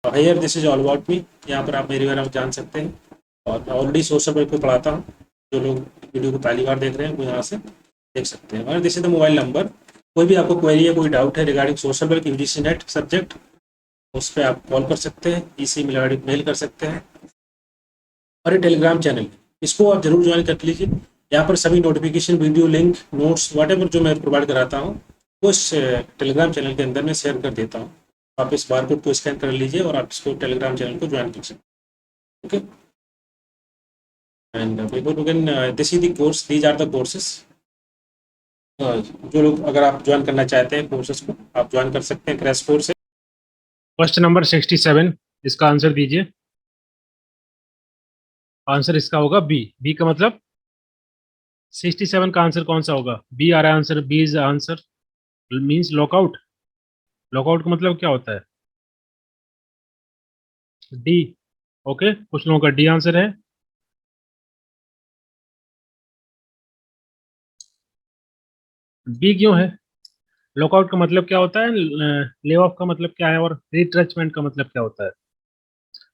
Hire this is all about me. यहाँ पर आप मेरे बारे में जान सकते हैं, और मैं ऑलरेडी सोशल वर्क को पढ़ाता हूँ। जो लोग वीडियो को पहली बार देख रहे हैं वो यहाँ से देख सकते हैं। और this is the mobile number. कोई भी आपको क्वेरी है, कोई डाउट है regarding social work UGC net subject, उस पर आप कॉल कर सकते हैं, इसी मेल कर सकते हैं। और ये टेलीग्राम चैनल, इसको आप जरूर ज्वाइन कर लीजिए। यहाँ पर सभी notification, video link, notes, what जो मैं प्रोवाइड कराता हूँ वो इस टेलीग्राम चैनल के अंदर मैं शेयर कर देता हूँ। आप इस बारकोड को स्कैन कर लीजिए और आप इसको टेलीग्राम चैनल को ज्वाइन कर सकते हैं। Okay, and before begin this is the course, these are the courses. जो लोग, अगर आप ज्वाइन करना चाहते हैं कोर्सेज को, आप ज्वाइन कर सकते हैं। क्रैश कोर्स है। क्वेश्चन नंबर 67, इसका आंसर दीजिए। आंसर इसका होगा बी। बी का मतलब 67 का आंसर कौन सा होगा? बी आ रहा है answer. B is answer means lockout. Lockout का मतलब क्या होता है? डी। ओके, कुछ लोगों का डी आंसर है। बी क्यों है? लॉकआउट का मतलब क्या होता है? ले ऑफ का मतलब क्या है? और रिट्रेचमेंट का मतलब क्या होता है?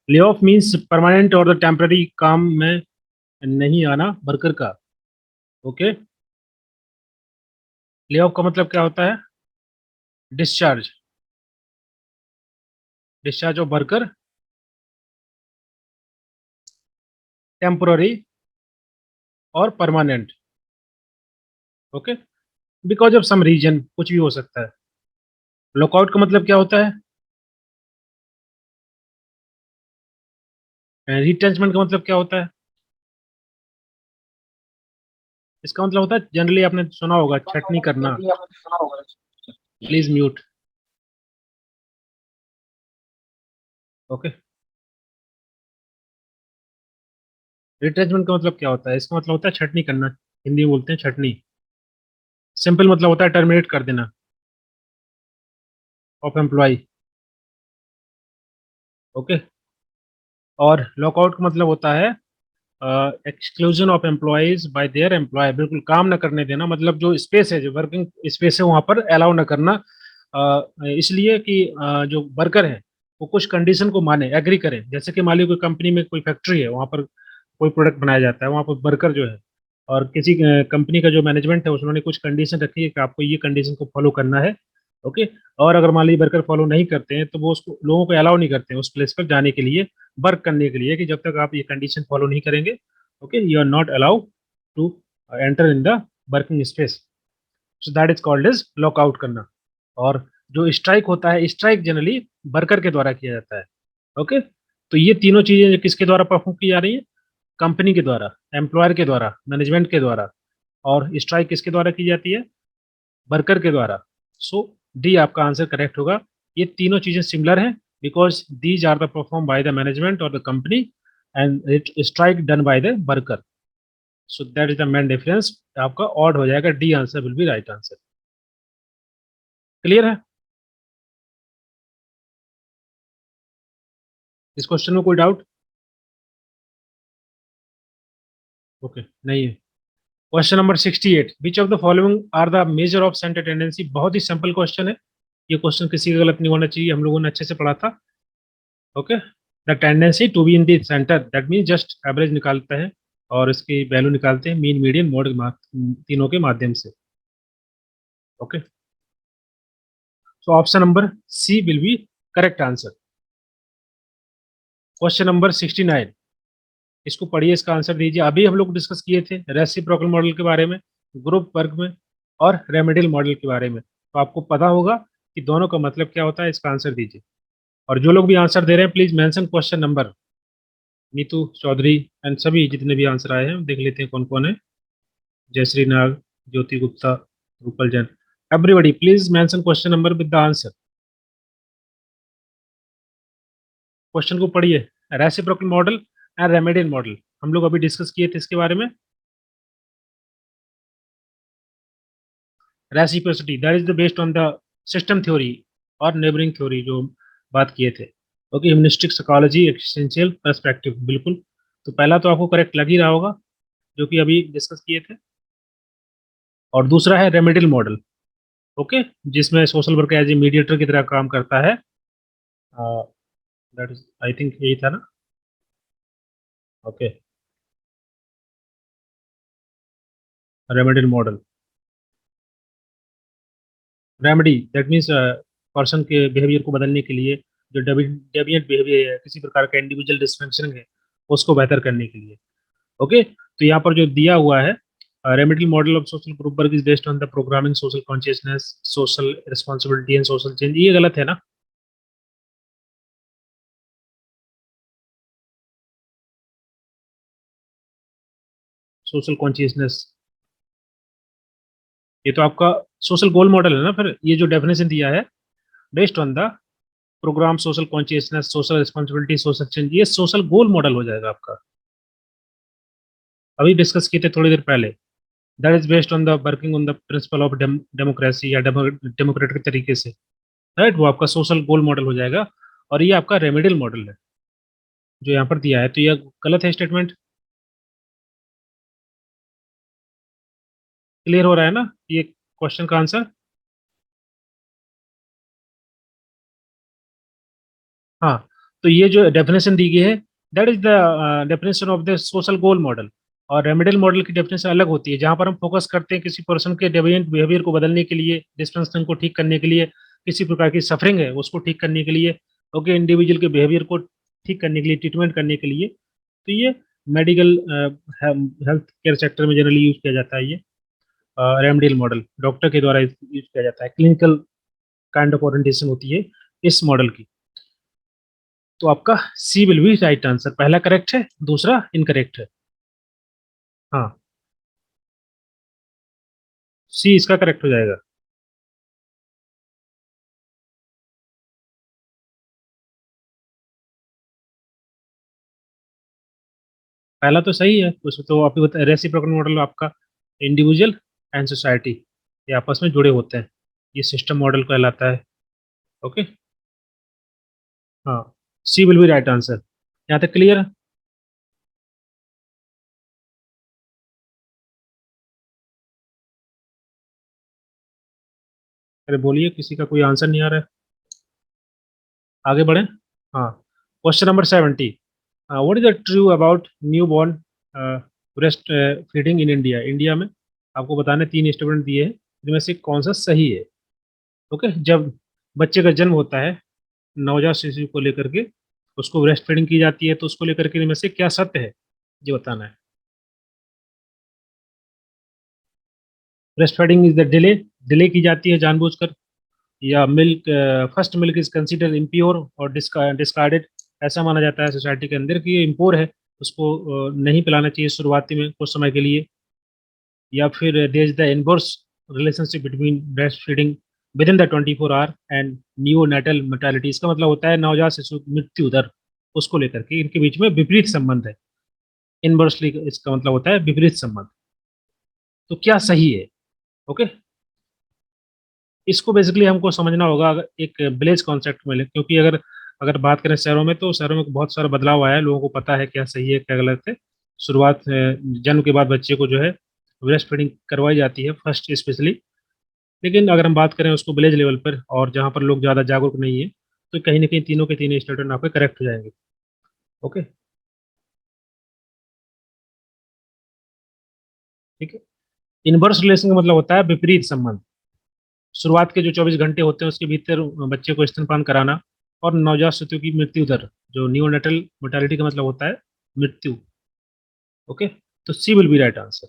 ले ऑफ मीन्स परमानेंट और द टेम्पररी काम में नहीं आना वर्कर का। ओके, ले ऑफ का मतलब क्या होता है? Discharge. Discharge of worker, temporary और permanent. Okay, because of some reason, कुछ भी हो सकता है। लॉकआउट का मतलब क्या होता है? रिट्रेंचमेंट का मतलब क्या होता है? इसका मतलब होता है, जनरली आपने सुना होगा, छटनी करना। Please mute. ओके, रिट्रेंचमेंट का मतलब क्या होता है? इसका मतलब होता है छटनी करना। हिंदी में बोलते हैं छटनी। सिंपल मतलब होता है टर्मिनेट कर देना ऑफ एम्प्लॉय। ओके, और लॉकआउट का मतलब होता है exclusion of employees by their employ. बिल्कुल काम ना करने देना, मतलब जो स्पेस है, जो वर्किंग स्पेस है, वहां पर अलाउ ना करना। इसलिए कि जो वर्कर है वो कुछ कंडीशन को माने, एग्री करे। जैसे कि मान लीजिए कोई कंपनी में कोई फैक्ट्री है, वहां पर कोई प्रोडक्ट बनाया जाता है, वहां पर वर्कर जो है, और किसी कंपनी का जो मैनेजमेंट है उन्होंने कुछ कंडीशन रखी है कि आपको ये कंडीशन को फॉलो करना है। ओके, और अगर मान लीजिए वर्कर फॉलो नहीं करते हैं तो वो उसको, लोगों को अलाउ नहीं करते हैं उस प्लेस पर जाने के लिए, वर्क करने के लिए, कि जब तक आप ये कंडीशन फॉलो नहीं करेंगे, okay, you are not allowed to enter in the working space. So that is called as lockout करना। और जो स्ट्राइक होता है, स्ट्राइक जनरली वर्कर के द्वारा किया जाता है। ओके, तो ये तीनों चीजें किसके द्वारा परफॉर्म की जा रही है? कंपनी के द्वारा, एम्प्लॉयर के द्वारा, मैनेजमेंट के द्वारा। और स्ट्राइक किसके द्वारा की जाती है? वर्कर के द्वारा। सो डी आपका आंसर करेक्ट होगा। ये तीनों चीजें सिमिलर हैं, because these are the perform by the management और the company, and it strike done by the worker. So that is the main difference. आपका ऑड हो जाएगा, D answer will be right answer. Clear है? इस question में कोई doubt? Okay, नहीं है। Question number 68, which of the following are the major of centre tendency. बहुत ही सिंपल क्वेश्चन है। ये क्वेश्चन किसी का गलत नहीं होना चाहिए, हम लोगों ने अच्छे से पढ़ा था। Okay, the tendency to be in the centre, that mean just average निकालते हैं और इसकी वैल्यू निकालते हैं मीन, मीडियन, मोड तीनों के माध्यम से। Okay, so option number C will be correct answer. Question number 69, इसको पढ़िए, इसका आंसर दीजिए। अभी हम लोग डिस्कस किए थे रेसिप्रोकल मॉडल के बारे में, ग्रुप वर्क में, और रेमेडियल मॉडल के बारे में। तो आपको पता होगा कि दोनों का मतलब क्या होता है। इसका आंसर दीजिए। और जो लोग भी आंसर दे रहे हैं, please mention question number. Neetu Chaudhary and सभी जितने भी आंसर आए हैं, देख लेते हैं कौन कौन है। Jayashree Nag, Jyoti Gupta, Rupal Jain, everybody please mention question number with the answer. Question को पढ़िए। Reciprocal model and remedial model हम लोग अभी डिस्कस किए थे इसके बारे में। Reciprocity that is the based on the system theory और नेबरिंग थ्योरी जो बात किए थे। Okay, humanistic psychology, existential perspective, बिल्कुल। तो पहला तो आपको करेक्ट लग ही रहा होगा, जो कि अभी डिस्कस किए थे। और दूसरा है रेमेडियल मॉडल। ओके, जिसमें social work as a mediator की तरह काम करता है। दैट इज आई थिंक यही था ना। Okay. Remedial model. Remedy that means person के बिहेवियर को बदलने के लिए, जो डेविएंट बिहेवियर है, किसी प्रकार का इंडिविजुअल डिसफंक्शन है, उसको बेहतर करने के लिए। ओके, तो यहाँ पर जो दिया हुआ है, remedial model of social group work is based on the programming social consciousness social responsibility and social change, ये गलत है ना। सोशल कॉन्शियसनेस, ये तो आपका सोशल गोल मॉडल है ना। फिर ये जो डेफिनेशन दिया है, based on the programme social consciousness social responsibility social change, ये सोशल गोल मॉडल हो जाएगा आपका। अभी डिस्कस किए थे थोड़ी देर पहले। That is based on the working on the principle of democracy या डेमोक्रेटिक तरीके से, राइट, वो आपका सोशल गोल मॉडल हो जाएगा। और ये आपका रेमेडियल मॉडल है जो यहाँ पर दिया है, तो ये गलत है स्टेटमेंट। क्लियर हो रहा है ना ये क्वेश्चन का आंसर। हाँ, तो ये जो डेफिनेशन दी गई है, that is the definition of the social goal model. और रेमेडियल मॉडल की डेफिनेशन अलग होती है, जहाँ पर हम फोकस करते हैं किसी पर्सन के डेविएंट बिहेवियर को बदलने के लिए, डिस्फंक्शन को ठीक करने के लिए, किसी प्रकार की सफरिंग है उसको ठीक करने के लिए, ओके, इंडिविजुअल के बिहेवियर को ठीक करने के लिए, ट्रीटमेंट करने के लिए। तो ये मेडिकल हेल्थ केयर सेक्टर में जनरली यूज किया जाता है। ये रेमेडियल मॉडल डॉक्टर के द्वारा यूज किया जाता है, क्लिनिकल काइंड ऑफ ओरिएंटेशन होती है इस मॉडल की। तो आपका सी विल बी राइट आंसर, पहला करेक्ट है, दूसरा इनकरेक्ट है। हाँ, सी इसका करेक्ट हो जाएगा। पहला तो सही है, उसमें तो आप रेसिप्रोकल मॉडल आपका इंडिविजुअल एंड सोसाइटी ये आपस में जुड़े होते हैं, ये सिस्टम मॉडल कहलाता है। ओके। हाँ, सी विल बी राइट आंसर। यहाँ तक क्लियर है। अरे बोलिए, किसी का कोई आंसर नहीं आ रहा है। आगे बढ़े। हाँ, question number 70। What is the true about new born breast feeding in India. India में आपको बताने तीन स्टेटमेंट दिए हैं, इनमें से कौन सा सही है। ओके, जब बच्चे का जन्म होता है, नवजात शिशु को लेकर के उसको ब्रेस्ट फीडिंग की जाती है, तो उसको लेकर के इनमें से क्या सत्य है, ये बताना है। Breast feeding is the delay, delay की जाती है जानबूझकर, या milk first milk is consider impure और डिस्कार्डेड, ऐसा माना जाता है सोसाइटी के अंदर कि ये इम्प्योर है, उसको नहीं पिलाना चाहिए शुरुआती में कुछ समय के लिए। या फिर there is the inverse relationship between breast feeding within the 24 hour and neonatal mortality, इसका मतलब होता है नवजात शिशु की मृत्यु दर, उसको लेकर के इनके बीच में विपरीत संबंध है। इनवर्सली इसका मतलब होता है विपरीत संबंध। तो क्या सही है। ओके, इसको बेसिकली हमको समझना होगा अगर एक विलेज कॉन्सेप्ट में क्योंकि अगर अगर बात करें शहरों में, तो शहरों में बहुत सारा बदलाव आया है, लोगों को पता है क्या सही है क्या गलत है। शुरुआत जन्म के बाद बच्चे को जो है ब्रेस्ट फीडिंग करवाई जाती है फर्स्ट स्पेशली। लेकिन अगर हम बात करें उसको विलेज लेवल पर, और जहाँ पर लोग ज़्यादा जागरूक नहीं है, तो कहीं ना कहीं तीनों के तीन स्टेटमेंट आपके करेक्ट हो जाएंगे। ओके, ठीक है। इनवर्स रिलेशन का मतलब होता है विपरीत संबंध। शुरुआत के जो 24 घंटे होते हैं उसके भीतर बच्चे को स्तनपान कराना, और नवजात शिशु की मृत्यु दर, जो नियोनेटल मोर्टेलिटी का मतलब होता है मृत्यु। ओके, तो C will be right answer.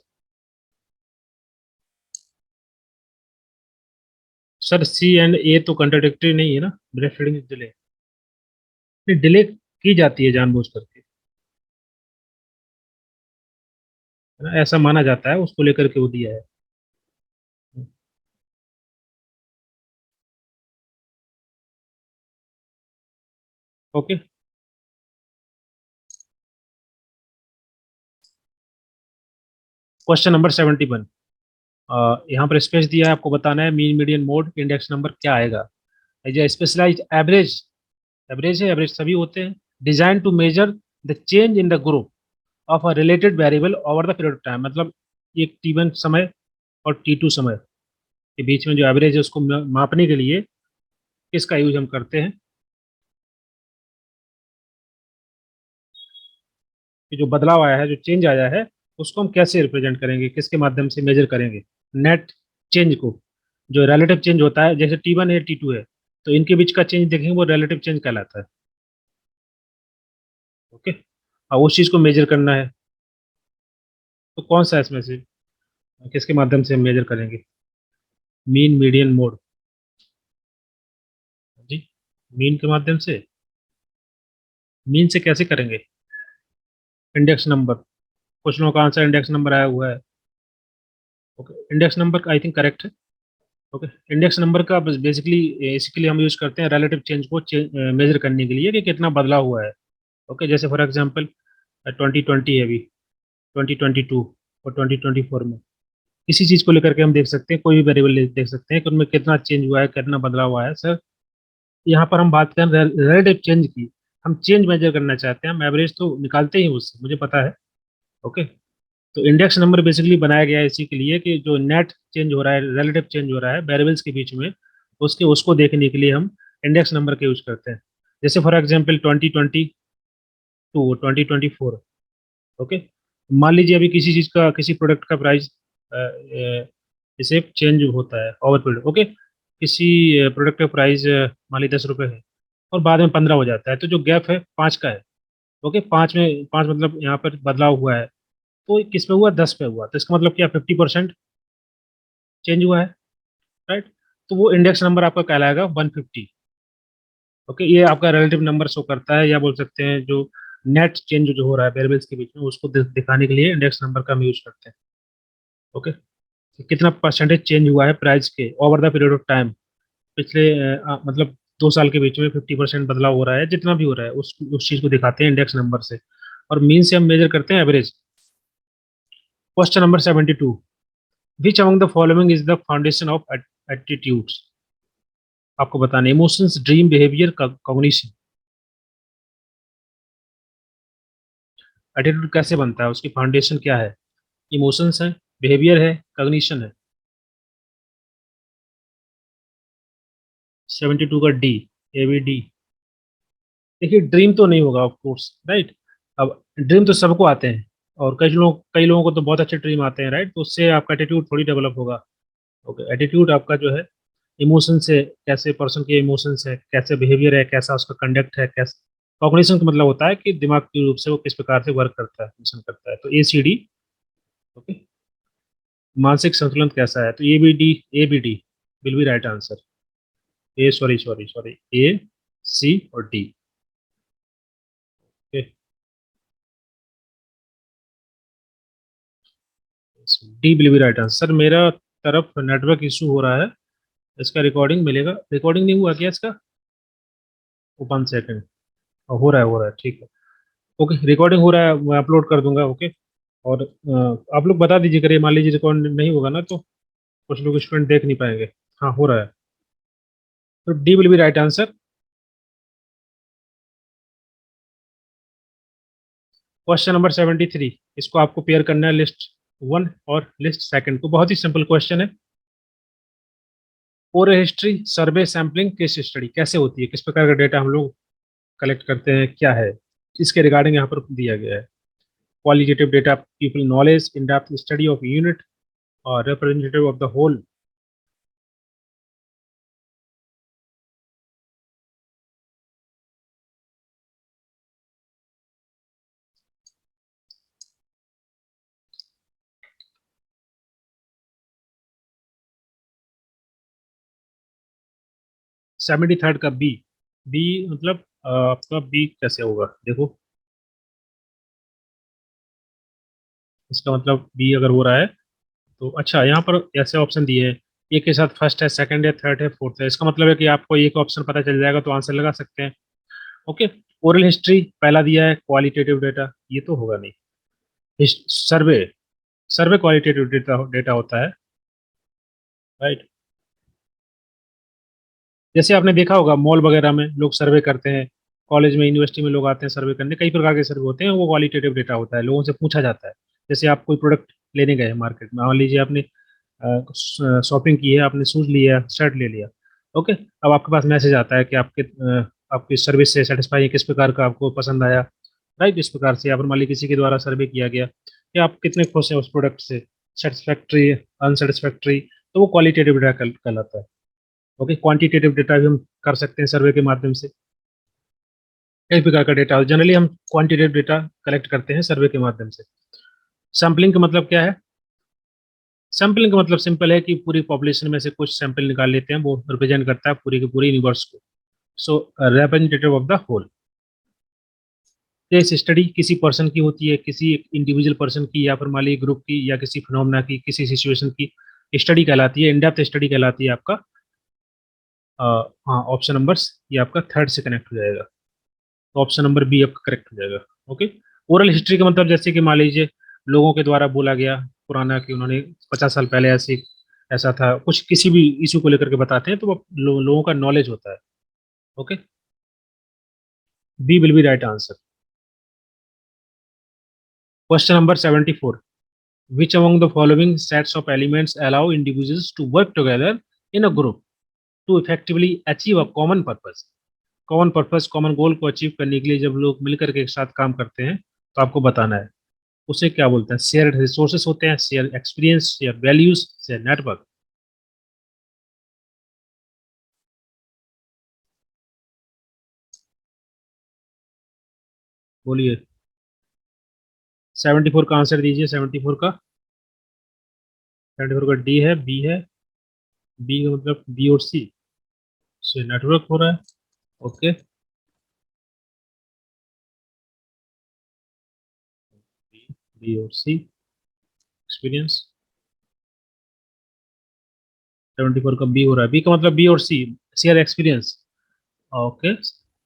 Sir C and A तो कंट्राडिक्टरी नहीं है ना, ब्रेस्ट फीडिंग डिले, डिले की जाती है जानबूझ करके, है ना, ऐसा माना जाता है, उसको लेकर के वो दिया है। Okay, question number 71। यहाँ पर स्पेस दिया है, आपको बताना है mean median mode index number क्या आएगा। स्पेशलाइज एवरेज, एवरेज है, एवरेज सभी होते हैं, design to measure the change in the group of a related variable over the period of time, मतलब एक टी1 समय और टी2 समय के बीच में जो एवरेज है उसको मापने के लिए किसका यूज हम करते हैं। कि जो बदलाव आया है, जो चेंज आया है, उसको हम कैसे रिप्रेजेंट करेंगे, किसके माध्यम से मेजर करेंगे नेट चेंज को। जो रिलेटिव चेंज होता है, जैसे T1 है T2 है, तो इनके बीच का चेंज देखेंगे वो रिलेटिव चेंज कहलाता है। ओके, और उस चीज को मेजर करना है, तो कौन सा इसमें से किसके माध्यम से हम मेजर करेंगे? Mean, median, mode. जी, मीन के माध्यम से। मीन से कैसे करेंगे? Index number. कुछ लोगों का आंसर इंडेक्स नंबर आया हुआ है। Okay, index number I think correct है। ओके, इंडेक्स नंबर का बेसिकली इसके लिए हम यूज करते हैं रिलेटिव चेंज को मेजर करने के लिए कि कितना बदलाव हुआ है। ओके, जैसे फॉर एग्जांपल 2020 है अभी, 2022 और 2024 में किसी चीज को लेकर के हम देख सकते हैं, कोई भी वेरिएबल देख सकते हैं कि उनमें कितना चेंज हुआ है, कितना बदलाव हुआ है सर। यहाँ पर हम बात करें रिलेटिव चेंज की, हम चेंज मेजर करना चाहते हैं, हम एवरेज तो निकालते ही हैं उससे, मुझे पता है। ओके, तो इंडेक्स नंबर बेसिकली बनाया गया है इसी के लिए कि जो नेट चेंज हो रहा है, रिलेटिव चेंज हो रहा है वेरिएबल्स के बीच में, उसके उसको देखने के लिए हम इंडेक्स नंबर का यूज करते हैं। जैसे फॉर एग्जांपल 2022, 2024। ओके, मान लीजिए अभी किसी चीज का, किसी प्रोडक्ट का प्राइस इसे चेंज होता है ओवर पीरियड। ओके, किसी प्रोडक्ट का प्राइस मान लीजिए 10 रुपये है, और बाद में 15 हो जाता है, तो जो गैप है 5 का है। ओके, 5 मतलब यहाँ पर बदलाव हुआ है, तो किस पे हुआ? 10 पे हुआ, तो इसका मतलब क्या? 50% चेंज हुआ है, राइट? तो वो इंडेक्स नंबर आपका कहलाएगा 150। ओके, ये आपका रिलेटिव नंबर शो करता है, या बोल सकते हैं जो नेट चेंज जो हो रहा है वेरिएबल्स के बीच में, उसको दिखाने के लिए इंडेक्स नंबर का हम यूज करते हैं। ओके, तो कितना परसेंटेज चेंज हुआ है प्राइस के over the period of time, पिछले मतलब 2 साल के बीच में 50% बदलाव हो रहा है, जितना भी हो रहा है उस चीज को दिखाते हैं इंडेक्स नंबर से। और मीन से हम मेजर करते हैं average. Question number 72, which among the following is the foundation of attitudes? आपको बताना, emotions, dream, behaviour, cognition. Attitude कैसे बनता है, उसकी फाउंडेशन क्या है? इमोशंस है, बिहेवियर है, कॉग्निशन है। 72 का डी, ए बी डी। देखिए, ड्रीम तो नहीं होगा ऑफ कोर्स, राइट? अब ड्रीम तो सबको आते हैं, और कई लोगों को तो बहुत अच्छे ड्रीम आते हैं, राइट? तो उससे आपका एटीट्यूड थोड़ी डेवलप होगा। ओके, एटीट्यूड आपका जो है इमोशन से, कैसे पर्सन के इमोशंस है, कैसे बिहेवियर है, कैसा उसका कंडक्ट है, कैसे। कॉग्निशन का मतलब होता है कि दिमाग के रूप से वो किस प्रकार से वर्क करता है, फंक्शन करता है, तो ए सी डी। ओके, मानसिक संतुलन कैसा है, तो A B D, A B D will be right answer. A, sorry sorry sorry, A, C और D. Okay, D will be right answer. मेरा तरफ नेटवर्क इशू हो रहा है, इसका रिकॉर्डिंग मिलेगा? रिकॉर्डिंग नहीं हुआ क्या इसका? 1 सेकंड। हो रहा है, ठीक है। ओके, रिकॉर्डिंग हो रहा है, मैं अपलोड कर दूंगा। ओके, और आप लोग बता दीजिए, करिए मान लीजिए रिकॉर्ड नहीं होगा ना, तो कुछ लोग स्टूडेंट देख नहीं पाएंगे। हाँ, हो रहा है, तो D will be right answer. Question number 73, इसको आपको पेयर करना है लिस्ट वन और लिस्ट सेकंड को। बहुत ही सिंपल क्वेश्चन है। ओरल हिस्ट्री, सर्वे, सैम्पलिंग, केस स्टडी कैसे होती है, किस प्रकार का डेटा हम लोग कलेक्ट करते हैं, क्या है, इसके रिगार्डिंग यहाँ पर दिया गया है। Qualitative data, people knowledge, in depth study of unit, और रिप्रेजेंटेटिव ऑफ द होल। 73 का बी। बी मतलब आपका बी कैसे होगा, देखो, इसका मतलब बी अगर हो रहा है, तो अच्छा यहाँ पर ऐसे ऑप्शन दिए हैं, एक के साथ फर्स्ट है, सेकंड है, थर्ड है, फोर्थ है, इसका मतलब है कि आपको एक ऑप्शन पता चल जाएगा तो आंसर लगा सकते हैं। ओके, ओरल हिस्ट्री पहला दिया है, क्वालिटेटिव डेटा ये तो होगा नहीं। सर्वे, सर्वे क्वालिटेटिव डेटा डेटा होता है, राइट? जैसे आपने देखा होगा मॉल वगैरह में लोग सर्वे करते हैं, कॉलेज में, यूनिवर्सिटी में लोग आते हैं सर्वे करने, कई प्रकार के सर्वे होते हैं, वो क्वालिटेटिव डेटा होता है, लोगों से पूछा जाता है। जैसे आप कोई प्रोडक्ट लेने गए मार्केट में, मान लीजिए आपने शॉपिंग की है, आपने शूज लिया, शर्ट ले लिया। ओके, अब आपके पास मैसेज आता है कि आपकी सर्विस से सेटिस्फाई है, किस प्रकार का आपको पसंद आया, राइट। इस प्रकार से यहाँ पर मान लीजिए किसी के द्वारा सर्वे किया गया कि आप कितने खुश हैं उस प्रोडक्ट से, सेटिस्फैक्ट्री, अनसेटिस्फैक्ट्री, तो वो क्वालिटेटिव डेटा कहलाता है। ओके, क्वांटिटेटिव डेटा भी हम कर सकते हैं सर्वे के माध्यम से। कई प्रकार का डेटा, जनरली हम क्वांटिटेटिव डेटा कलेक्ट करते हैं सर्वे के माध्यम से। सैम्पलिंग का मतलब क्या है? सैम्पलिंग का मतलब सिंपल है कि पूरी पॉपुलेशन में से कुछ सैंपल निकाल लेते हैं, वो रिप्रेजेंट करता है पूरी की पूरी यूनिवर्स को। So representative of the whole. Case study किसी पर्सन की होती है, किसी इंडिविजुअल पर्सन की, या फिर मान लीजिए ग्रुप की, या किसी फिनोमेना की, किसी सिचुएशन की स्टडी कहलाती है, इन डेप्थ स्टडी कहलाती है आपका। हाँ, ऑप्शन नंबर ये आपका थर्ड से कनेक्ट हो जाएगा, तो ऑप्शन नंबर बी आपका करेक्ट हो जाएगा। ओके। ओरल हिस्ट्री का मतलब जैसे कि मान लीजिए लोगों के द्वारा बोला गया पुराना कि उन्होंने 50 साल पहले ऐसे ऐसा था, कुछ किसी भी इशू को लेकर के बताते हैं, तो वो लोगों का नॉलेज होता है। Okay, B will be right answer. Question number 74, which among the following sets of elements allow individuals to work together in a group to effectively achieve a common purpose? Common purpose, common goal को achieve करने के लिए जब लोग मिलकर के एक साथ काम करते हैं, तो आपको बताना है उसे क्या बोलते हैं। शेयर रिसोर्सेस होते हैं, share experience, share values, share network. बोलिए। 74 का आंसर दीजिए। 74 का, 74 का डी है, बी है। बी का मतलब बी और सी से नेटवर्क हो रहा है। ओके, बी और सी एक्सपीरियंस। 74 का बी हो रहा है। बी का मतलब बी और सी शेयर एक्सपीरियंस। ओके,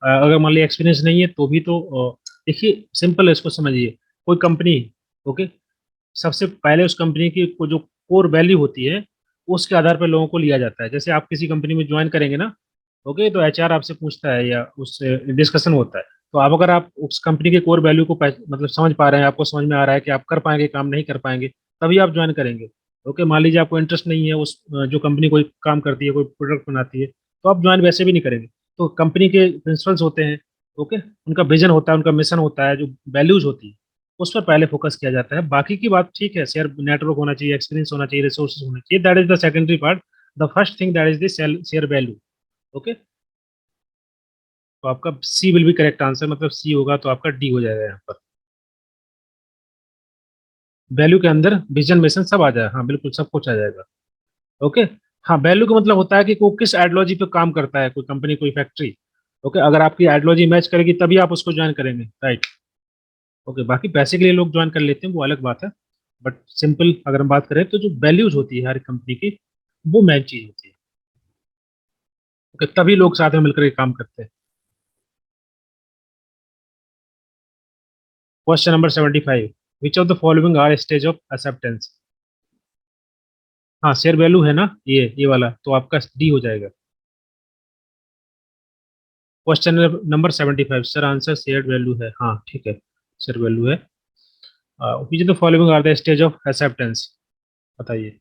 अगर मान लिया एक्सपीरियंस नहीं है तो भी तो देखिए सिंपल है, इसको समझिए। कोई कंपनी, ओके, सबसे पहले उस कंपनी की जो कोर वैल्यू होती है उसके आधार पर लोगों को लिया जाता है। जैसे आप किसी कंपनी में ज्वाइन करेंगे ना, ओके, तो एचआर आपसे पूछता है या उससे डिस्कशन होता है। तो आप अगर आप उस कंपनी के कोर वैल्यू को मतलब समझ पा रहे हैं, आपको समझ में आ रहा है कि आप कर पाएंगे काम, नहीं कर पाएंगे, तभी आप ज्वाइन करेंगे। ओके, मान लीजिए आपको इंटरेस्ट नहीं है उस जो कंपनी कोई काम करती है, कोई प्रोडक्ट बनाती है, तो आप ज्वाइन वैसे भी नहीं करेंगे। तो कंपनी के प्रिंसिपल्स होते हैं, ओके, उनका विजन होता है, उनका मिशन होता है, जो वैल्यूज होती है उस पर पहले फोकस किया जाता है। बाकी की बात ठीक है, शेयर नेटवर्क होना चाहिए, एक्सपीरियंस होना चाहिए, रिसोर्सेज होना चाहिए, that is the secondary part. The first thing that is the share value. Okay, तो आपका सी विल बी करेक्ट आंसर, मतलब सी होगा तो आपका डी हो जाएगा यहाँ पर। वैल्यू के अंदर विजन मिशन सब आ जाएगा, हाँ बिल्कुल सब कुछ आ जाएगा। ओके। हाँ, वैल्यू का मतलब होता है कि वो किस आइडियोलॉजी पे काम करता है, कोई कंपनी, कोई फैक्ट्री। ओके, अगर आपकी आइडियोलॉजी मैच करेगी तभी आप उसको ज्वाइन करेंगे, राइट। ओके, बाकी पैसे के लिए लोग ज्वाइन कर लेते हैं, वो अलग बात है। बट सिंपल अगर हम बात करें तो जो वैल्यूज होती है हर कंपनी की, वो मेन चीज होती है। ओके, तभी लोग साथ में मिलकर के काम करते हैं। Question number 75, which of the following are stage of acceptance? हाँ, शेयर वैल्यू है ना, ये वाला, तो आपका डी हो जाएगा। Question number 75 sir, answer share value है, हाँ ठीक है, शेयर वैल्यू है। Which of the following are the stage of acceptance? बताइए।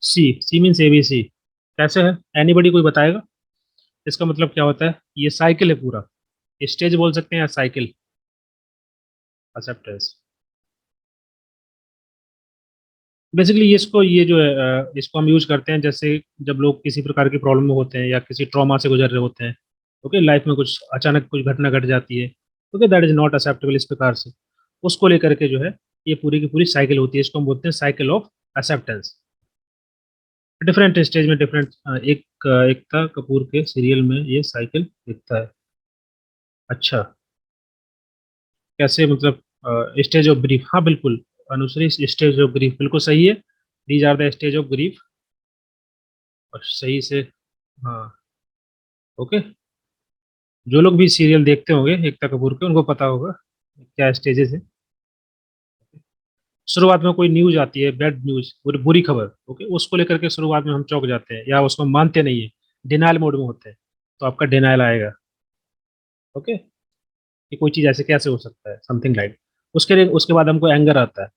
C, C means ABC. कैसे है, एनीबडी कोई बताएगा इसका मतलब क्या होता है? ये साइकिल है पूरा, स्टेज बोल सकते हैं या साइकिल, एक्सेप्टेंस। बेसिकली इसको, ये जो है इसको हम यूज करते हैं जैसे जब लोग किसी प्रकार की प्रॉब्लम में होते हैं या किसी ट्रॉमा से गुजर रहे होते हैं। ओके, लाइफ में कुछ अचानक कुछ घटना घट जाती है, okay, that is not acceptable, इस प्रकार से उसको लेकर के जो है ये पूरी की पूरी साइकिल होती है, इसको हम बोलते हैं cycle of acceptance. Different stage में डिफरेंट, एकता कपूर के सीरियल में ये साइकिल दिखता है। अच्छा, कैसे मतलब? स्टेज ऑफ ग्रीफ, हाँ बिल्कुल, अनुश्री, स्टेज ऑफ ग्रीफ बिल्कुल सही है। These are the stage of grief, और सही से, हाँ। ओके, जो लोग भी सीरियल देखते होंगे एकता कपूर के, उनको पता होगा क्या स्टेजेस है। शुरुआत में कोई न्यूज आती है, बैड न्यूज, बुरी खबर, ओके, उसको लेकर के शुरुआत में हम चौंक जाते हैं या उसको मानते नहीं है, डिनाइल मोड में होते हैं, तो आपका डिनाइल आएगा। ओके, कि कोई चीज ऐसे कैसे हो सकता है, समथिंग लाइक। उसके लिए उसके बाद हमको एंगर आता है।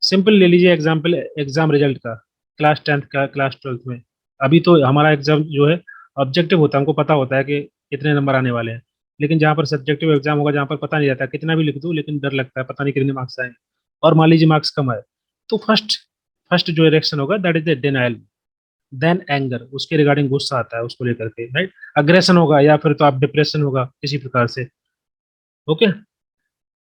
सिंपल ले लीजिए एग्जाम्पल एग्जाम रिजल्ट का, क्लास 10th का, क्लास 12th में। अभी तो हमारा एग्जाम जो है ऑब्जेक्टिव होता है, हमको पता होता है कि कितने नंबर आने वाले हैं। लेकिन जहाँ पर सब्जेक्टिव एग्जाम होगा, जहाँ पर पता नहीं रहता, कितना भी लिख दूँ लेकिन डर लगता है पता नहीं कितने मार्क्स आए। और मान लीजिए मार्क्स कम आए, तो फर्स्ट फर्स्ट जो रिएक्शन होगा that is the denial, then anger, उसके रिगार्डिंग गुस्सा आता है उसको लेकर के, राइट। अग्रेशन होगा, या फिर तो आप डिप्रेशन होगा किसी प्रकार से। ओके।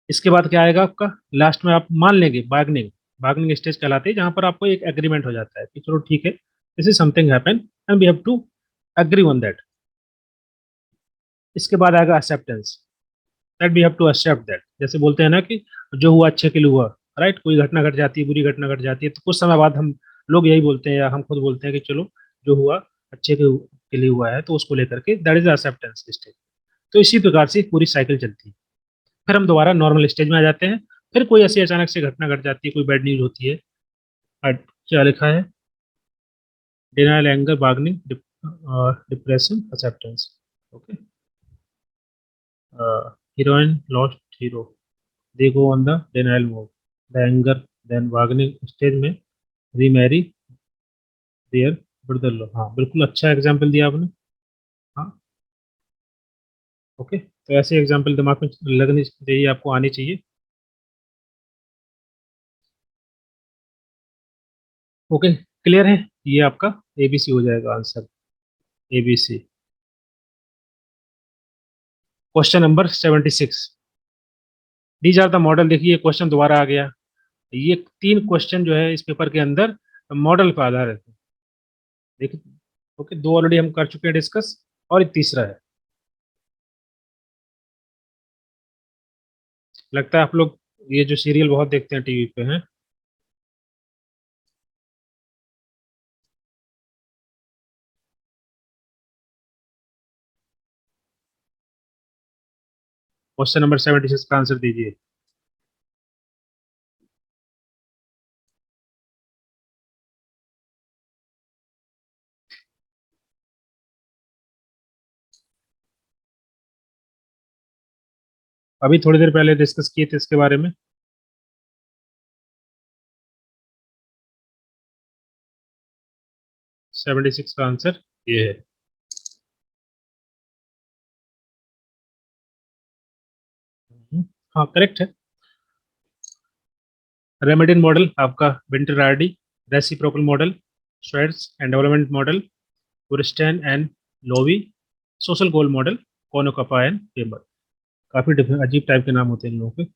इसके बाद क्या आएगा आपका, लास्ट में आप मान लेंगे बार्गनिंग। बार्गनिंग स्टेज कहलाती है जहां पर आपको एक एग्रीमेंट हो जाता है कि चलो ठीक है, this is something happen and we have to agree on that. इसके बाद आएगा acceptance, that we have to accept that. जैसे बोलते हैं ना कि जो हुआ अच्छे के लिए हुआ, राइट। कोई घटना घट जाती है, बुरी घटना घट जाती है, तो कुछ समय बाद हम लोग यही बोलते हैं या हम खुद बोलते हैं कि चलो जो हुआ अच्छे के लिए हुआ है, तो उसको लेकर के दैट इज एक्सेप्टेंस स्टेज। तो इसी प्रकार से पूरी साइकिल चलती है। फिर हम दोबारा नॉर्मल स्टेज में आ जाते हैं। फिर कोई ऐसी अचानक से घटना घट जाती है, कोई बैड न्यूज होती है। क्या लिखा है, denial, anger, bargaining, depression, acceptance. Okay. Heroine lost hero, they go on the denial mode, the anger, then bargaining stage में रीमैरी देयर ब्रदर लो। हाँ बिल्कुल, अच्छा एग्जाम्पल दिया आपने। हाँ। ओके, तो ऐसे एग्जाम्पल दिमाग में लगनी चाहिए, आपको आनी चाहिए। ओके, क्लियर है। ये आपका एबीसी हो जाएगा answer, ABC. Question number 76, these are the model. देखिए क्वेश्चन दोबारा आ गया। ये तीन क्वेश्चन जो है इस पेपर के अंदर मॉडल पर आधारित है। देखिए, ओके, दो ऑलरेडी हम कर चुके हैं डिस्कस, और एक तीसरा है। लगता है आप लोग ये जो सीरियल बहुत देखते हैं टीवी पे हैं। क्वेश्चन नंबर 76 का आंसर दीजिए। अभी थोड़ी देर पहले डिस्कस किए थे इसके बारे में। 76 का आंसर ये है। हाँ करेक्ट है। रेमेडियन मॉडल आपका Vinter, reciprocal model, Schwartz and development model, Bernstein and Lowy, social goal model, Konopka and Papell. काफी अजीब टाइप के नाम होते हैं इन लोगों के।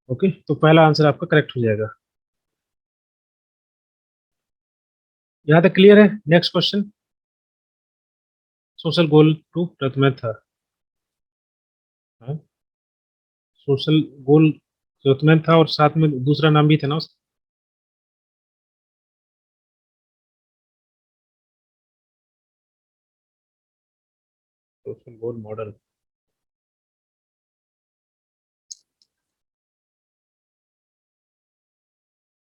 ओके, तो पहला आंसर आपका करेक्ट हो जाएगा। यहाँ तक क्लियर है। Next question, social goal to truth में था। सोशल गोल ट्रुथ में था, और साथ में दूसरा नाम भी था ना उसका। Social goal model,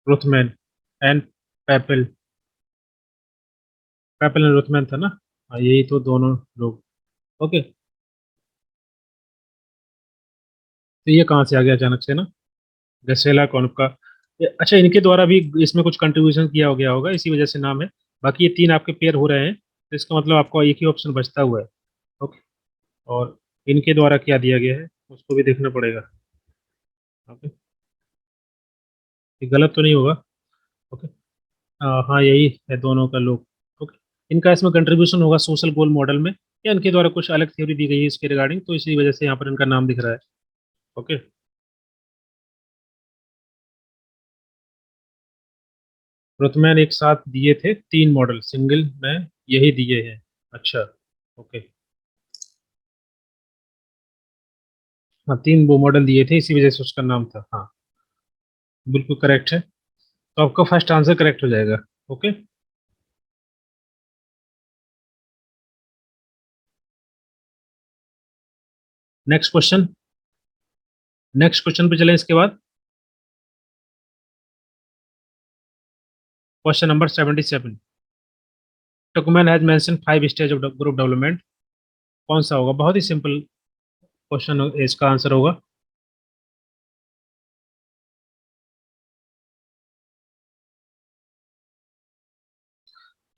Rothman and Papell. Papell and Rothman था ना। हाँ, यही तो दोनों लोग। ओके, तो ये कहाँ से आ गया अचानक से ना, गसेला कौन का। अच्छा, इनके द्वारा भी इसमें कुछ कंट्रीब्यूशन किया हो गया होगा, इसी वजह से नाम है। बाकी ये तीन आपके पेयर हो रहे हैं, तो इसका मतलब आपको एक ही ऑप्शन बचता हुआ है। ओके, और इनके द्वारा क्या दिया गया है उसको भी देखना पड़ेगा। ओके, ये गलत तो नहीं होगा। ओके। हाँ यही है दोनों का लोग। ओके, इनका इसमें कंट्रीब्यूशन होगा सोशल गोल मॉडल में, या इनके द्वारा कुछ अलग थ्योरी दी गई है इसके रिगार्डिंग, तो इसी वजह से यहाँ पर इनका नाम दिख रहा है। ओके। रुथमैन एक साथ दिए थे तीन मॉडल, सिंगल में यही दिए हैं। अच्छा। ओके। हाँ, तीन वो मॉडल दिए थे, इसी वजह से उसका नाम था। हाँ बिल्कुल करेक्ट है। तो आपका फर्स्ट आंसर करेक्ट हो जाएगा। Okay. Next question, next question पे चलें इसके बाद। Question number 77, Tuckman has mentioned 5 stage of group development. कौन सा होगा, बहुत ही सिंपल क्वेश्चन इसका आंसर होगा।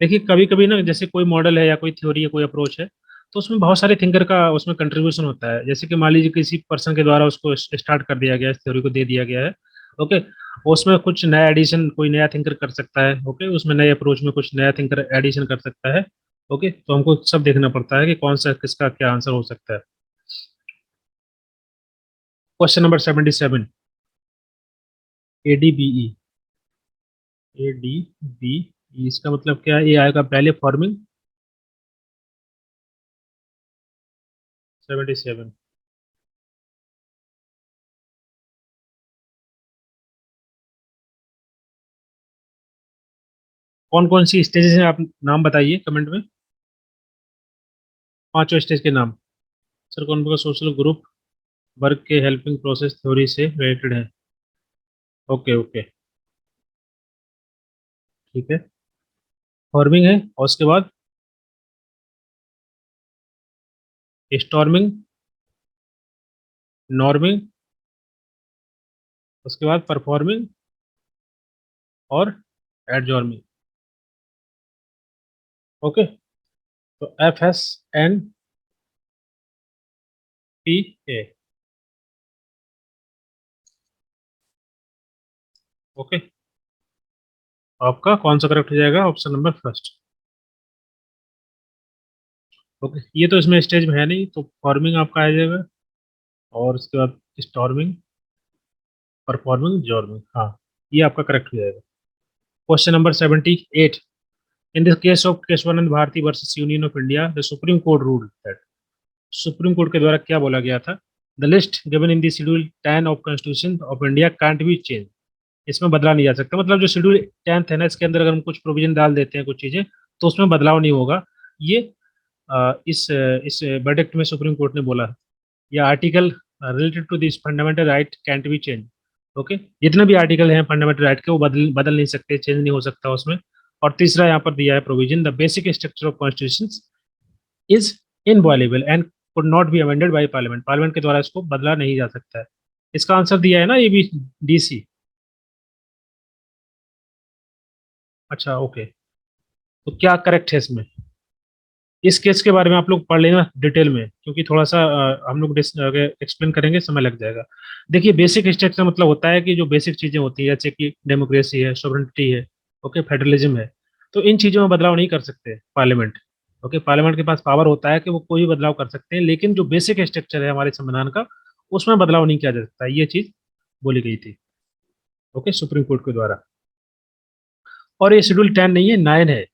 देखिए कभी कभी ना, जैसे कोई मॉडल है या कोई थ्योरी है, कोई अप्रोच है, तो उसमें बहुत सारे थिंकर का उसमें कंट्रीब्यूशन होता है। जैसे कि मान लीजिए किसी पर्सन के द्वारा उसको स्टार्ट कर दिया गया है, इस थ्योरी को दे दिया गया है। ओके, उसमें कुछ नया एडिशन कोई नया थिंकर कर सकता है। ओके, उसमें नए अप्रोच में कुछ नया थिंकर एडिशन कर सकता है। ओके, तो हमको सब देखना पड़ता है कि कौन सा किसका क्या आंसर हो सकता है। Question number 77। ADBE। ADBE, इसका मतलब क्या है? ये आएगा पहले फॉर्मिंग। 77। कौन कौन सी स्टेजेस हैं, आप नाम बताइए कमेंट में। पांचों स्टेज के नाम। सर कौन का सोशल ग्रुप वर्क के हेल्पिंग प्रोसेस थ्योरी से रिलेटेड है? ओके ओके, ठीक है। फॉर्मिंग है, और उसके बाद स्टॉर्मिंग, नॉर्मिंग, उसके बाद परफॉर्मिंग, और एडजॉर्मिंग। ओके, तो FSNPA। ओके, आपका कौन सा करेक्ट हो जाएगा? Option number first. ओके, ये तो इसमें स्टेज में है नहीं, तो फॉर्मिंग आपका आ जाएगा, और उसके बाद स्टॉर्मिंग, परफॉर्मिंग, जॉर्मिंग। हाँ, ये आपका करेक्ट हो जाएगा। Question number 78। In the case of Kesavananda Bharati versus union of India, the supreme court rule that. Supreme court के द्वारा क्या बोला गया था? The list given in the schedule 10 of constitution of India can't be change. इसमें बदला नहीं जा सकता। मतलब जो शेड्यूल 10 है ना, इसके अंदर अगर हम कुछ प्रोविजन डाल देते हैं, कुछ चीजें, तो उसमें बदलाव नहीं होगा। ये इस वर्डिक्ट में सुप्रीम कोर्ट ने बोला है। या article related to this fundamental right can't be change. Okay, जितने भी आर्टिकल हैं फंडामेंटल राइट के, वो बदल बदल नहीं सकते, चेंज नहीं हो सकता उसमें। और तीसरा यहाँ पर दिया है provision, the basic structure of constitution is inviolable and could not be amended by parliament. Parliament के द्वारा इसको बदला नहीं जा सकता है। इसका आंसर दिया है ना, ये भी DC। अच्छा ओके, तो क्या करेक्ट है इसमें? इस केस के बारे में आप लोग पढ़ लेना डिटेल में, क्योंकि थोड़ा सा हम लोग एक्सप्लेन करेंगे, समय लग जाएगा। देखिए बेसिक स्ट्रक्चर मतलब होता है कि जो बेसिक चीजें होती है, जैसे कि डेमोक्रेसी है, सोवरेनिटी है, ओके, फेडरलिज्म है, तो इन चीजों में बदलाव नहीं कर सकते पार्लियामेंट। ओके, पार्लियामेंट के पास पावर होता है कि वो कोई भी बदलाव कर सकते हैं, लेकिन जो बेसिक स्ट्रक्चर है हमारे संविधान का, उसमें बदलाव नहीं किया जा सकता। ये चीज बोली गई थी, ओके, सुप्रीम कोर्ट के द्वारा। और ये शेड्यूल 10 नहीं है, 9 है।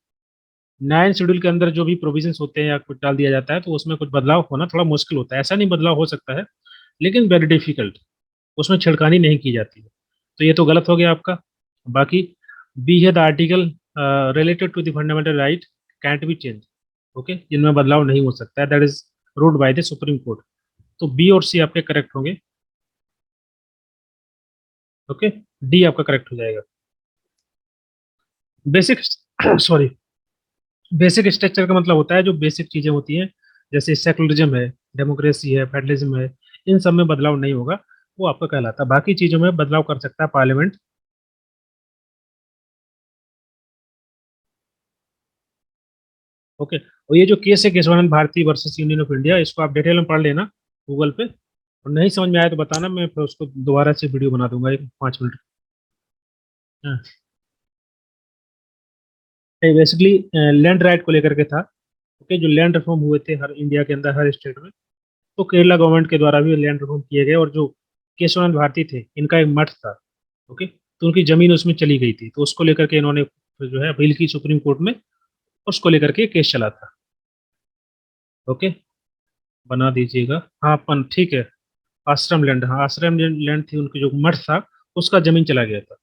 9 शेड्यूल के अंदर जो भी प्रोविजंस होते हैं या कुछ डाल दिया जाता है, तो उसमें कुछ बदलाव होना थोड़ा मुश्किल होता है। ऐसा नहीं, बदलाव हो सकता है, लेकिन वेरी डिफिकल्ट। उसमें छेड़खानी नहीं की जाती है। तो ये तो गलत हो गया आपका। बाकी बी है the article related to the fundamental right can't be change. Okay, जिनमें बदलाव नहीं हो सकता है, that is ruled by the supreme court. तो बी और सी आपके करेक्ट होंगे। ओके, डी आपका करेक्ट हो जाएगा। बेसिक सॉरी, बेसिक स्ट्रक्चर का मतलब होता है जो बेसिक चीजें होती हैं, जैसे सेकुलरिज्म है, डेमोक्रेसी है, फेडरलिज्म है, इन सब में बदलाव नहीं होगा, वो आपका कहलाता है। बाकी चीजों में बदलाव कर सकता है पार्लियामेंट। ओके, और ये जो केस है Kesavananda Bharati versus union of India, इसको आप डिटेल में पढ़ लेना गूगल पे, और नहीं समझ में आया तो बताना, मैं फिर उसको दोबारा से वीडियो बना दूंगा, एक 5 मिनट। हाँ, बेसिकली लैंड राइट को लेकर के था। ओके, जो लैंड रिफॉर्म हुए थे हर इंडिया के अंदर हर स्टेट में, तो केरला गवर्नमेंट के द्वारा भी लैंड रिफॉर्म किए गए, और जो केशवानंद भारती थे, इनका एक मठ था। ओके, तो उनकी जमीन उसमें चली गई थी, तो उसको लेकर के इन्होंने जो है अपील की सुप्रीम कोर्ट में, उसको लेकर के केस चला था। ओके, बना दीजिएगा। हाँ अपन, ठीक है। आश्रम लैंड, हाँ आश्रम लैंड थी उनकी, जो मठ था, उसका जमीन चला गया था,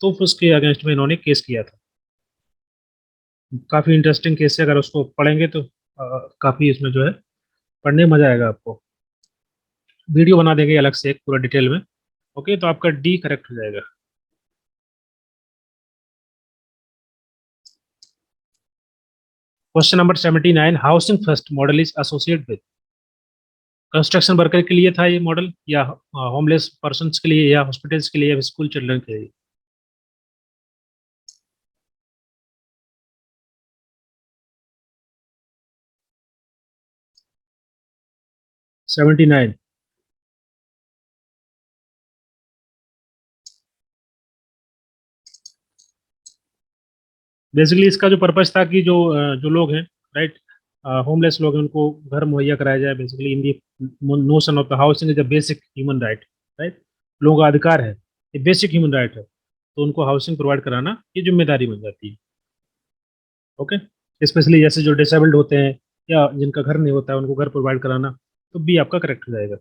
तो फिर उसके अगेंस्ट में इन्होंने केस किया था। काफी इंटरेस्टिंग केस है, अगर उसको पढ़ेंगे तो काफी इसमें जो है पढ़ने में मजा आएगा आपको। वीडियो बना देंगे अलग से एक पूरा डिटेल में। ओके, तो आपका डी करेक्ट हो जाएगा। Question number 79। Housing first model is associate with. Construction worker के लिए था ये मॉडल, या होमलेस पर्सन्स के लिए, या हॉस्पिटल्स के लिए, या स्कूल चिल्ड्रन के लिए? 79। बेसिकली इसका जो पर्पस था कि जो लोग हैं, राइट, होमलेस लोग हैं, उनको घर मुहैया कराया जाए। Basically in the notion of the housing is a basic human right, right, लोगों का अधिकार है, ये बेसिक ह्यूमन राइट है, तो उनको हाउसिंग प्रोवाइड कराना ये जिम्मेदारी बन जाती है। ओके, स्पेशली जैसे जो डिसेबल्ड होते हैं या जिनका घर नहीं होता है उनको घर प्रोवाइड कराना, तो बी आपका करेक्ट हो जाएगा।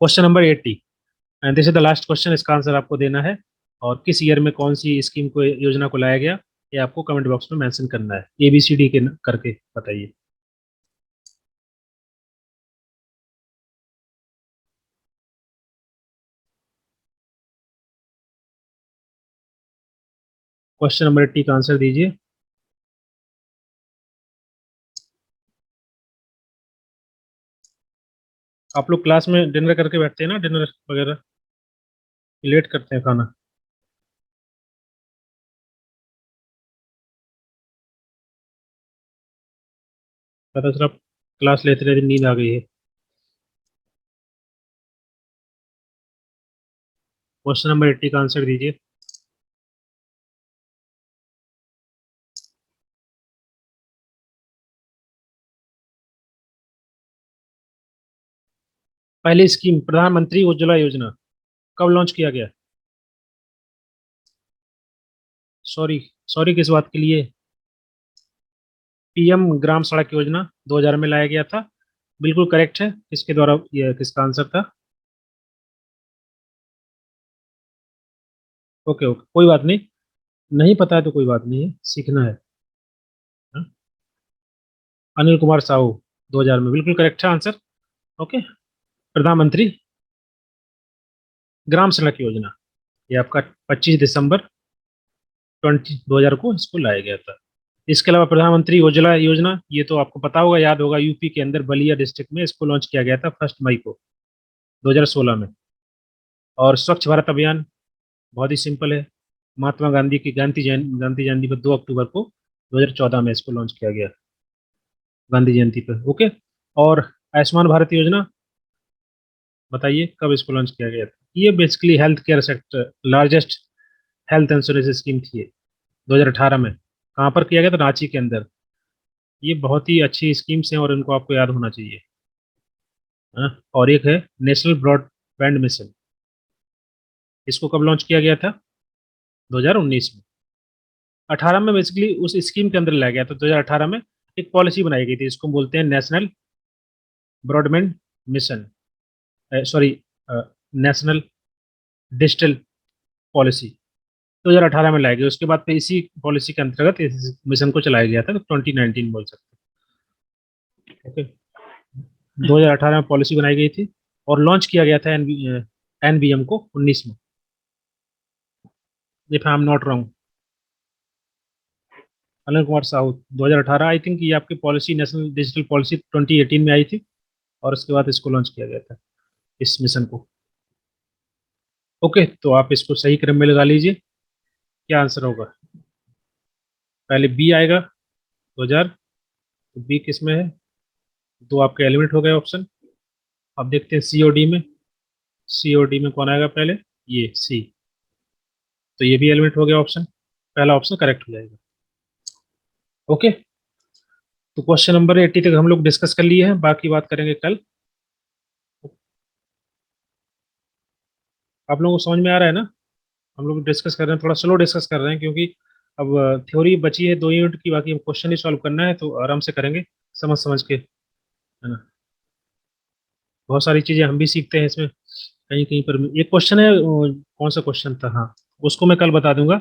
Question number 80, and this is the last question, इसका आंसर आपको देना है। और किस ईयर में कौन सी स्कीम को, योजना को लाया गया, ये आपको कमेंट बॉक्स में मेंशन करना है, ABCD के करके बताइए। क्वेश्चन नंबर 80 का आंसर दीजिए। आप लोग क्लास में डिनर करके बैठते हैं ना, डिनर वगैरह लेट करते हैं खाना? पता चला क्लास लेते लेते नींद आ गई है। क्वेश्चन नंबर 80 का आंसर दीजिए। पहली स्कीम प्रधानमंत्री उज्ज्वला योजना कब लॉन्च किया गया? सॉरी, सॉरी किस बात के लिए? PM ग्राम सड़क योजना 2000 में लाया गया था। बिल्कुल करेक्ट है। किसके द्वारा, ये किसका आंसर था? ओके ओके, कोई बात नहीं, नहीं पता है तो कोई बात नहीं है, सीखना है। हाँ? अनिल कुमार साहू 2000 में, बिल्कुल करेक्ट है आंसर। ओके, प्रधानमंत्री ग्राम सड़क योजना, ये आपका 25 दिसंबर 2000 को इसको लाया गया था। इसके अलावा प्रधानमंत्री उज्ज्वला योजना, ये तो आपको पता होगा, याद होगा, यूपी के अंदर बलिया डिस्ट्रिक्ट में इसको लॉन्च किया गया था 1 मई को 2016 में। और स्वच्छ भारत अभियान बहुत ही सिंपल है, महात्मा गांधी की गांधी जयंती पर 2 अक्टूबर को 2014 में इसको लॉन्च किया गया, गांधी जयंती पर। ओके, और आयुष्मान भारत योजना, बताइए कब इसको लॉन्च किया गया था? ये basically health care sector, largest health insurance scheme थी ये, 2018 में। कहाँ पर किया गया था? रांची के अंदर। ये बहुत ही अच्छी स्कीम्स हैं और इनको आपको याद होना चाहिए। हाँ? और एक है नेशनल ब्रॉडबैंड मिशन, इसको कब लॉन्च किया गया था? 2019 में। 18 में बेसिकली उस स्कीम के अंदर लाया गया था। 2018 में एक पॉलिसी बनाई गई थी, इसको बोलते हैं national broadband mission, sorry, national digital policy 2018 में लाई गई। उसके बाद फिर इसी पॉलिसी के अंतर्गत इस मिशन को चलाया गया था, तो 2019 बोल सकते हैं। ओके, 2018 में पॉलिसी बनाई गई थी और लॉन्च किया गया था NBM को 19 में, if I am not wrong. Anil Kumar Sahu 2018, I think ये आपकी पॉलिसी, नेशनल डिजिटल पॉलिसी 2018 में आई थी, और उसके बाद इसको लॉन्च किया गया था, इस मिशन को। ओके, तो आप इसको सही क्रम में लगा लीजिए, क्या आंसर होगा? पहले बी आएगा 2000, तो बी किस में है? दो आपके एलिमिनेट हो गए ऑप्शन। अब देखते हैं COD में, COD में कौन आएगा पहले? ये सी, तो ये भी एलिमिनेट हो गया ऑप्शन, पहला ऑप्शन करेक्ट हो जाएगा। ओके, तो क्वेश्चन नंबर 80 तक हम लोग डिस्कस कर लिए हैं, बाकी बात करेंगे कल। आप लोगों को समझ में आ रहा है ना? हम लोग डिस्कस कर रहे हैं, थोड़ा स्लो डिस्कस कर रहे हैं, क्योंकि अब थ्योरी बची है 2 यूनिट की, बाकी क्वेश्चन ही सॉल्व करना है, तो आराम से करेंगे, समझ समझ के, है ना? बहुत सारी चीजें हम भी सीखते हैं इसमें, कहीं कहीं पर। एक क्वेश्चन है, कौन सा क्वेश्चन था, हाँ, उसको मैं कल बता दूंगा।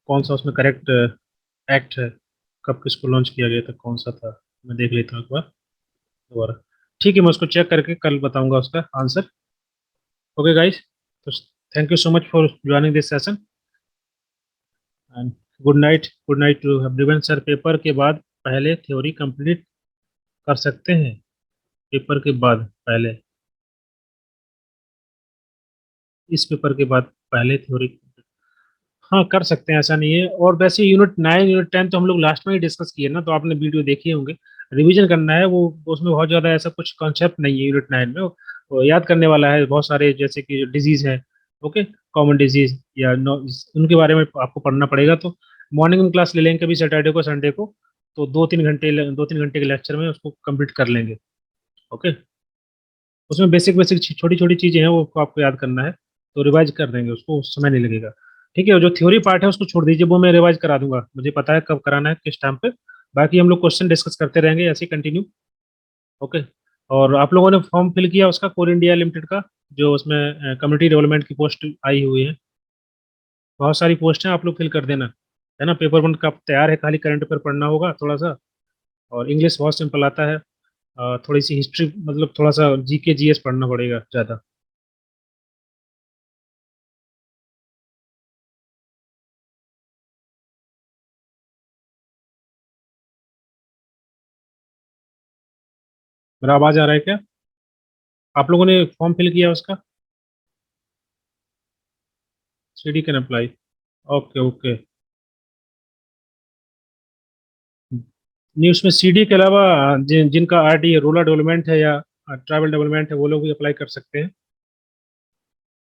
कौन सा उसमें करेक्ट एक्ट है, कब किसको लॉन्च किया गया था, कौन सा था, मैं देख लेता हूँ एक बार दोबारा। ठीक है, मैं उसको चेक करके कल बताऊंगा उसका आंसर। ओके गाइस, तो thank you so much for joining this session, and good night, good night to everyone. Sir, paper के बाद पहले थ्योरी कंप्लीट कर सकते हैं? पेपर के बाद पहले, इस पेपर के बाद पहले थ्योरी, हाँ कर सकते हैं, ऐसा नहीं है। और वैसे यूनिट 9 यूनिट 10 तो हम लोग लास्ट में ही डिस्कस किए ना, तो आपने वीडियो देखे होंगे। रिवीजन करना है वो, उसमें बहुत ज़्यादा ऐसा कुछ कॉन्सेप्ट नहीं है यूनिट 9 में, वो याद करने वाला है बहुत सारे, जैसे कि डिजीज़ है, ओके, कॉमन डिजीज़ या नो, उनके बारे में आपको पढ़ना पड़ेगा। तो मॉर्निंग में क्लास ले लेंगे कभी सैटरडे को संडे को, तो 2-3 घंटे के लेक्चर में उसको कंप्लीट कर लेंगे। ओके, उसमें बेसिक बेसिक छोटी छोटी चीज़ें हैं, वो आपको याद करना है, तो रिवाइज कर देंगे उसको, समय नहीं लगेगा। ठीक है, जो थ्योरी पार्ट है उसको छोड़ दीजिए, वो मैं रिवाइज करा दूंगा, मुझे पता है कब कराना है किस टाइम पे। बाकी हम लोग क्वेश्चन डिस्कस करते रहेंगे ऐसे कंटिन्यू। ओके, और आप लोगों ने फॉर्म फिल किया उसका, कोल इंडिया लिमिटेड का, जो उसमें कम्युनिटी डेवलपमेंट की पोस्ट आई हुई है, बहुत सारी पोस्ट हैं, आप लोग फिल कर देना, है ना। पेपर वन का तैयार है, खाली करंट अफेयर पढ़ना होगा थोड़ा सा, और इंग्लिश बहुत सिंपल आता है। थोड़ी सी हिस्ट्री, मतलब थोड़ा सा जीके जीएस पढ़ना पड़ेगा ज़्यादा। मेरा आवाज़ आ रहा है क्या? आप लोगों ने फॉर्म फिल किया उसका? CD can apply. Okay okay. नहीं, उसमें सीडी के अलावा जिनका आरडी रूरल डेवलपमेंट है या ट्राइबल डेवलपमेंट है, वो लोग भी अप्लाई कर सकते हैं,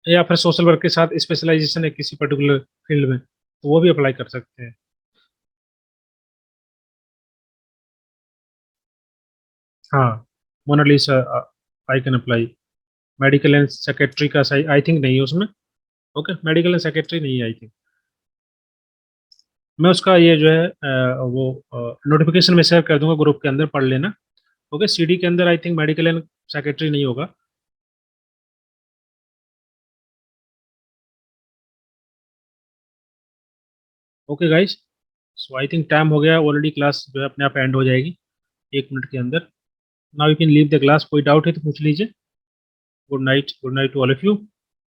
या फिर सोशल वर्क के साथ स्पेशलाइजेशन है किसी पर्टिकुलर फील्ड में, तो वो भी अप्लाई कर सकते हैं। हाँ, Monalisa, I can apply. Medical and secretary का सही आई थिंक नहीं है उसमें। ओके, मेडिकल एंड सेक्रेटरी नहीं है आई थिंक। मैं उसका ये जो है वो नोटिफिकेशन में शेयर कर दूंगा ग्रुप के अंदर, पढ़ लेना। ओके, सीडी के अंदर I think medical and secretary नहीं होगा। Okay guys, so I think time हो गया ऑलरेडी, क्लास जो है अपने आप एंड हो जाएगी 1 मिनट के अंदर। Now you can leave the class, कोई डाउट है तो पूछ लीजिए। Good night, good night to all of you.